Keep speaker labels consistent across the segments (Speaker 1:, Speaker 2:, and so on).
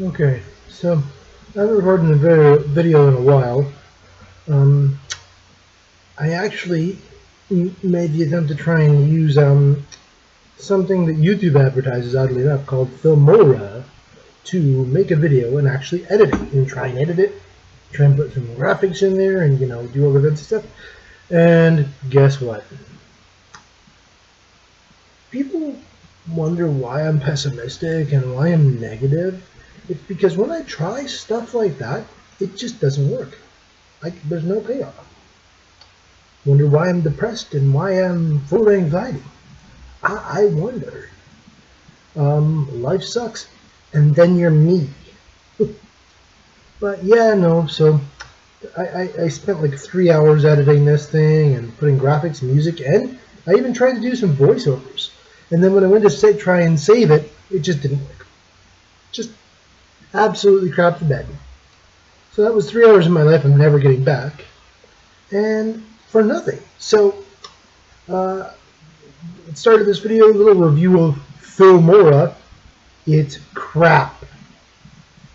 Speaker 1: Okay, so I haven't recorded a video in a while. I actually made the attempt to try and use something that YouTube advertises, oddly enough, called Filmora to make a video and actually edit it and try and edit it, try and put some graphics in there and, do all the good stuff. And guess what? People wonder why I'm pessimistic and why I'm negative. It's because when I try stuff like that, it just doesn't work. There's no payoff. Wonder why I'm depressed and why I'm full of anxiety. I wonder. Life sucks, and then you're me. But yeah, no, so I spent like 3 hours editing this thing and putting graphics, music, and I even tried to do some voiceovers. And then when I went to try and save it, it just didn't work. Just absolutely crap the bed. So that was 3 hours of my life I'm never getting back. And for nothing. So, started this video, a little review of Filmora. It's crap.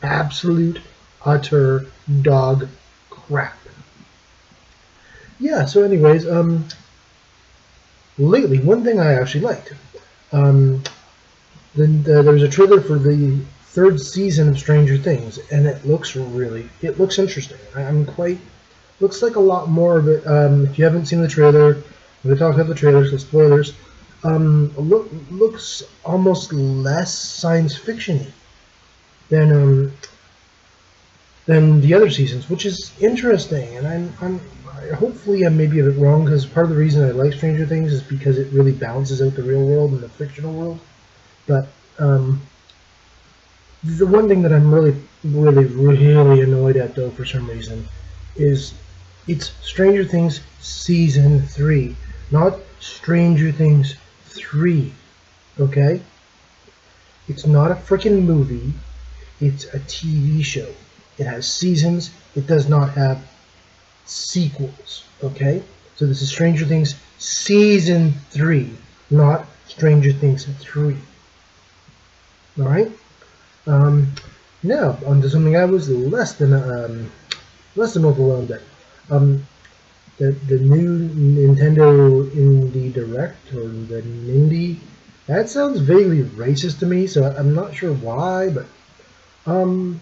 Speaker 1: Absolute, utter dog crap. Yeah, so anyways, lately, one thing I actually liked. There was a trailer for the 3rd season of Stranger Things, and it looks interesting. Looks like a lot more of it. If you haven't seen the trailer, I'm going to talk about the trailers, the spoilers. Looks almost less science fiction-y than the other seasons, which is interesting. And hopefully I'm maybe a bit wrong, because part of the reason I like Stranger Things is because it really balances out the real world and the fictional world. But the one thing that I'm really annoyed at, though, for some reason, is it's Stranger Things Season 3, not Stranger Things 3, okay? It's not a freaking movie, it's a TV show. It has seasons, it does not have sequels, okay? So this is Stranger Things Season 3, not Stranger Things 3. Alright? Now, onto something I was less than overwhelmed at. The new Nintendo Indie Direct, or the Nindy, that sounds vaguely racist to me, so I'm not sure why, but the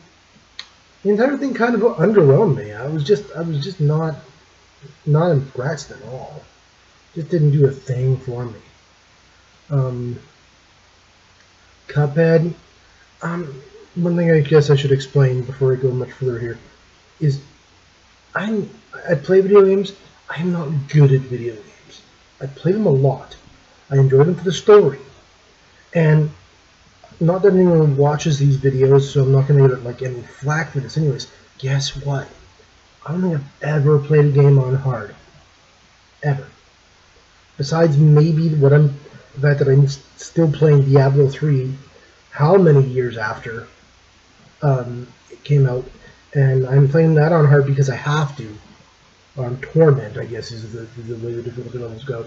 Speaker 1: entire thing kind of underwhelmed me. I was just not impressed at all. Just didn't do a thing for me. Cuphead. One thing I guess I should explain before I go much further here is I play video games. I'm not good at video games. I play them a lot. I enjoy them for the story. And not that anyone watches these videos, so I'm not going to get like any flack for this. Anyways, guess what? I don't think I've ever played a game on hard. Ever. Besides maybe the fact that I'm still playing Diablo 3 how many years after it came out, and I'm playing that on hard because I have to. On Torment, I guess, is the way the difficulty levels go.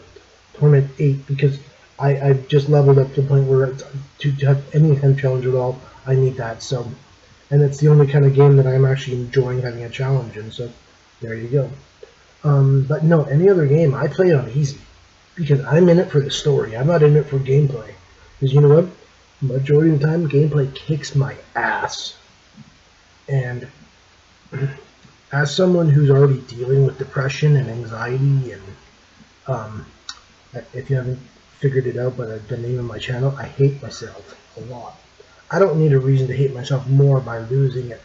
Speaker 1: Torment 8, because I've just leveled up to the point where to have any kind of challenge at all, I need that. So, and it's the only kind of game that I'm actually enjoying having a challenge in. So, there you go. But no, any other game, I play it on easy because I'm in it for the story. I'm not in it for gameplay. Because you know what? Majority of the time, gameplay kicks my ass. And as someone who's already dealing with depression and anxiety, and if you haven't figured it out by the name of my channel, I hate myself a lot. I don't need a reason to hate myself more by losing at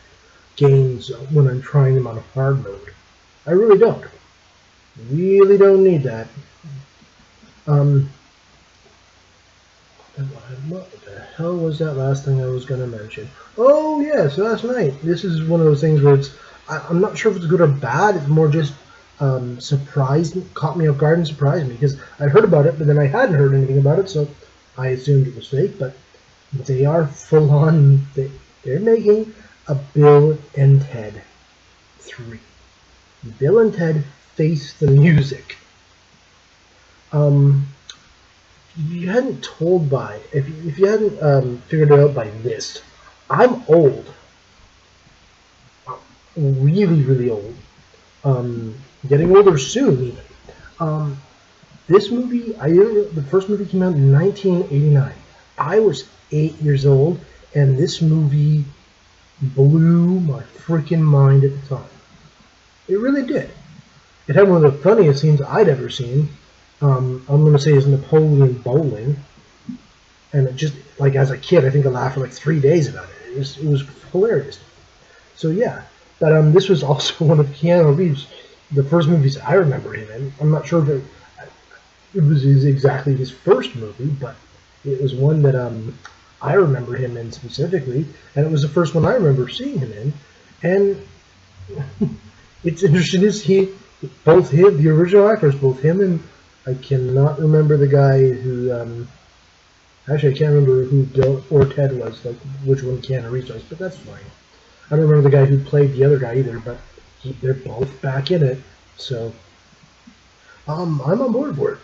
Speaker 1: games when I'm trying them on hard mode. I really don't. Really don't need that. What the hell was that last thing I was going to mention? Oh yes, last night. This is one of those things where I'm not sure if it's good or bad. It's more just surprised me, caught me off guard and surprised me, because I'd heard about it, but then I hadn't heard anything about it, so I assumed it was fake. But they are full on. They're making a Bill and Ted 3. Bill and Ted Face the Music. If you hadn't told by, if you hadn't figured it out by this, I'm old. really, really old. Getting older soon, even. This movie, the first movie came out in 1989. I was 8 years old, and this movie blew my freaking mind at the time. It really did. It had one of the funniest scenes I'd ever seen. I'm going to say is Napoleon bowling. And it just, like, as a kid, I think I laughed for like 3 days about it. It was hilarious. So, yeah. But this was also one of Keanu Reeves' the first movies I remember him in. I'm not sure if it was exactly his first movie, but it was one that I remember him in specifically, and it was the first one I remember seeing him in. And it's interesting is the original actors, both him and I cannot remember the guy who actually I can't remember who Bill or Ted was, like which one Keanu Reeves was, but that's fine. I don't remember the guy who played the other guy either, but they're both back in it, so I'm on board for it.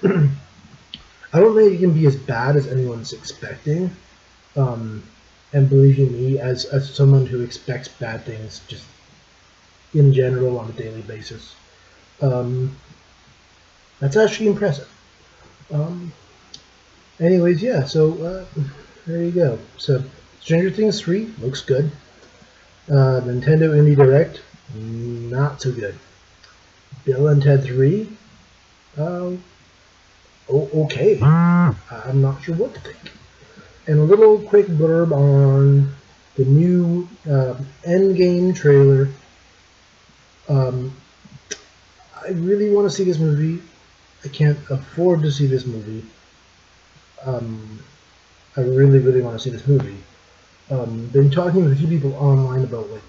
Speaker 1: I don't think it can be as bad as anyone's expecting. And believe you me, as someone who expects bad things just in general on a daily basis, that's actually impressive. Anyways, yeah, so there you go. So Stranger Things 3 looks good. Nintendo Indie Direct, not so good. Bill and Ted 3, okay. I'm not sure what to think. And a little quick blurb on the new Endgame trailer. I really want to see this movie. I can't afford to see this movie. I really, really want to see this movie. Been talking with a few people online about like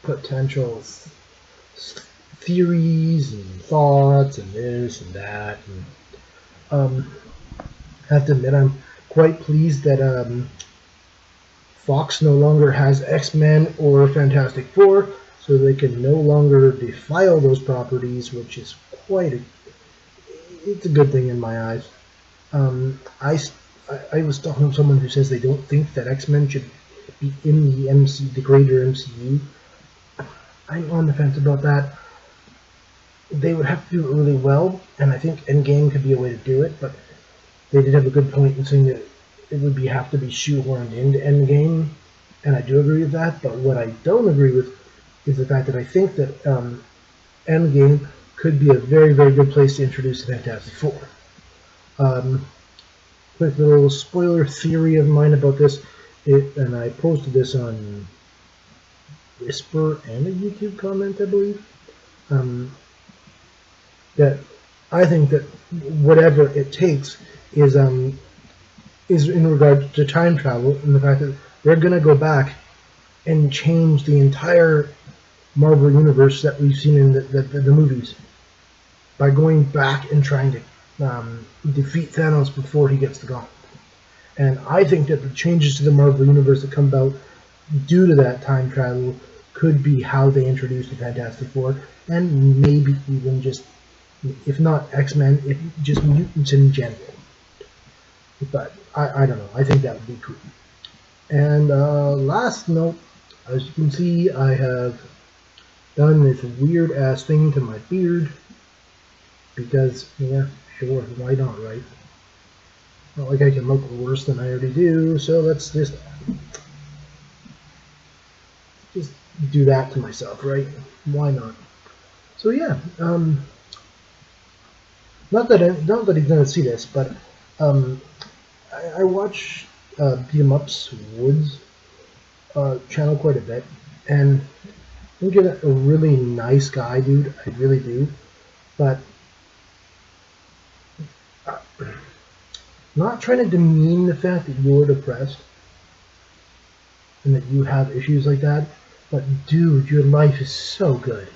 Speaker 1: potential theories and thoughts and this and that. And I have to admit, I'm quite pleased that Fox no longer has X-Men or Fantastic Four, so they can no longer defile those properties, which is it's a good thing in my eyes. I was talking to someone who says they don't think that X-Men should be in the greater MCU. I'm on the fence about that. They would have to do it really well, and I think Endgame could be a way to do it, but they did have a good point in saying that it would have to be shoehorned into Endgame, and I do agree with that, but what I don't agree with is the fact that I think that Endgame could be a very, very good place to introduce the Fantastic Four. Quick little spoiler theory of mine about this, and I posted this on Whisper and a YouTube comment, I believe, that I think that whatever it takes is in regard to time travel, and the fact that they're going to go back and change the entire Marvel universe that we've seen in the movies by going back and trying to defeat Thanos before he gets the gauntlet. And I think that the changes to the Marvel universe that come about due to that time travel could be how they introduce the Fantastic Four, and maybe even just, if not X-Men, if just mutants in general. But I don't know. I think that would be cool. And last note, as you can see, I have done this weird ass thing to my beard because, yeah, sure, why not, right? Not like I can look worse than I already do, so let's just do that to myself, right? Why not? So yeah, not that he's gonna see this, but I watch Beat 'em Ups Woods channel quite a bit, and I think you're a really nice guy, dude. I really do, but not trying to demean the fact that you're depressed and that you have issues like that, but dude, your life is so good.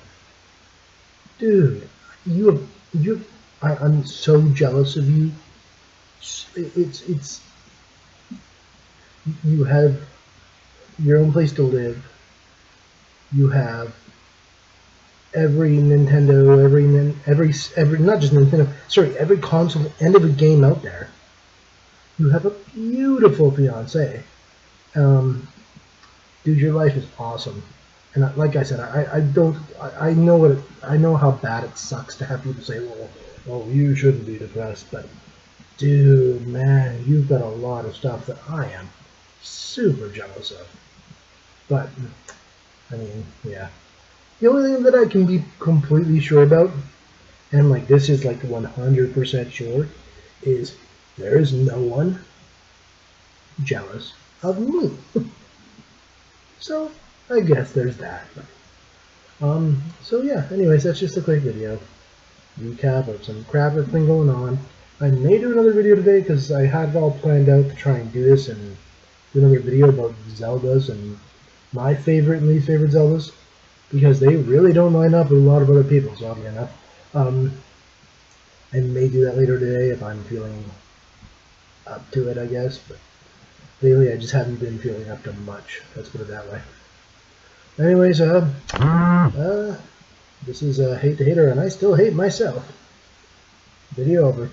Speaker 1: Dude, I'm so jealous of you. It's you have your own place to live. You have every Nintendo, every not just Nintendo, sorry, every console and every game out there. You have a beautiful fiance. Dude, your life is awesome. And like I said, I know what I know how bad it sucks to have people say, well, you shouldn't be depressed, but dude, man, you've got a lot of stuff that I am super jealous of. But I mean, yeah. The only thing that I can be completely sure about, and like this is like 100% sure, is there is no one jealous of me. So I guess there's that. So yeah, anyways, that's just a quick video. Recap of some crap that's been going on. I may do another video today because I had it all planned out to try and do this and do another video about Zeldas and my favorite and least favorite Zeldas, because they really don't line up with a lot of other people's, oddly enough. I may do that later today if I'm feeling up to it, I guess, but lately I just haven't been feeling up to much, let's put it that way. Anyways, this is Hate the Hater, and I still hate myself. Video over.